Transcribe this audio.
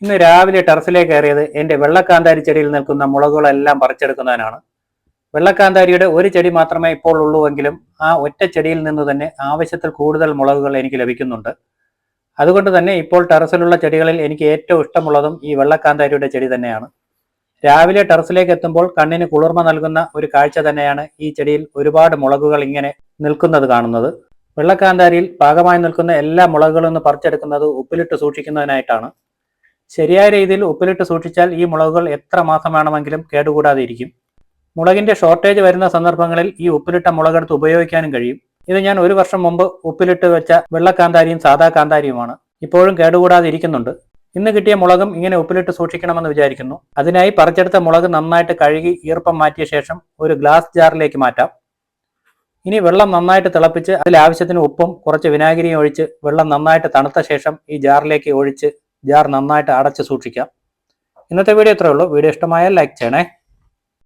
ഇന്ന് രാവിലെ ടെറസിലേക്ക് കയറിയത് എൻ്റെ വെള്ളക്കാന്താരി ചെടിയിൽ നിൽക്കുന്ന മുളകുകളെല്ലാം പറിച്ചെടുക്കുന്നതിനാണ്. വെള്ളക്കാന്താരിയുടെ ഒരു ചെടി മാത്രമേ ഇപ്പോൾ ഉള്ളൂവെങ്കിലും ആ ഒറ്റ ചെടിയിൽ നിന്ന് തന്നെ ആവശ്യത്തിൽ കൂടുതൽ മുളകുകൾ എനിക്ക് ലഭിക്കുന്നുണ്ട്. അതുകൊണ്ട് തന്നെ ഇപ്പോൾ ടെറസിലുള്ള ചെടികളിൽ എനിക്ക് ഏറ്റവും ഇഷ്ടമുള്ളതും ഈ വെള്ളക്കാന്താരിയുടെ ചെടി തന്നെയാണ്. രാവിലെ ടെറസിലേക്ക് എത്തുമ്പോൾ കണ്ണിന് കുളിർമ നൽകുന്ന ഒരു കാഴ്ച തന്നെയാണ് ഈ ചെടിയിൽ ഒരുപാട് മുളകുകൾ ഇങ്ങനെ നിൽക്കുന്നത് കാണുന്നത്. വെള്ളക്കാന്താരിയിൽ പാകമായി നിൽക്കുന്ന എല്ലാ മുളകുകളും ഒന്ന് പറിച്ചെടുക്കുന്നത് ഉപ്പിലിട്ട് സൂക്ഷിക്കുന്നതിനായിട്ടാണ്. ശരിയായ രീതിയിൽ ഉപ്പിലിട്ട് സൂക്ഷിച്ചാൽ ഈ മുളകുകൾ എത്ര മാസം വേണമെങ്കിലും കേടുകൂടാതെ ഇരിക്കും. മുളകിന്റെ ഷോർട്ടേജ് വരുന്ന സന്ദർഭങ്ങളിൽ ഈ ഉപ്പിലിട്ട മുളകെടുത്ത് ഉപയോഗിക്കാനും കഴിയും. ഇത് ഞാൻ 1 വർഷം മുമ്പ് ഉപ്പിലിട്ട് വെച്ച വെള്ളക്കാന്താരിയും സാധാ കാന്താരിയുമാണ്. ഇപ്പോഴും കേടുകൂടാതെ ഇരിക്കുന്നുണ്ട്. ഇന്ന് കിട്ടിയ മുളകും ഇങ്ങനെ ഉപ്പിലിട്ട് സൂക്ഷിക്കണമെന്ന് വിചാരിക്കുന്നു. അതിനായി പറിച്ചെടുത്ത മുളക് നന്നായിട്ട് കഴുകി ഈർപ്പം മാറ്റിയ ശേഷം ഒരു ഗ്ലാസ് ജാറിലേക്ക് മാറ്റാം. ഇനി വെള്ളം നന്നായിട്ട് തിളപ്പിച്ച് അതിൽ ആവശ്യത്തിന് ഉപ്പും കുറച്ച് വിനാഗിരിയും ഒഴിച്ച് വെള്ളം നന്നായിട്ട് തണുത്ത ശേഷം ഈ ജാറിലേക്ക് ഒഴിച്ച് ജാർ നന്നായിട്ട് അടച്ച് സൂക്ഷിക്കാം. ഇന്നത്തെ വീഡിയോ ഇത്രയേ ഉള്ളൂ. വീഡിയോ ഇഷ്ടമായാൽ ലൈക്ക് ചെയ്യണേ.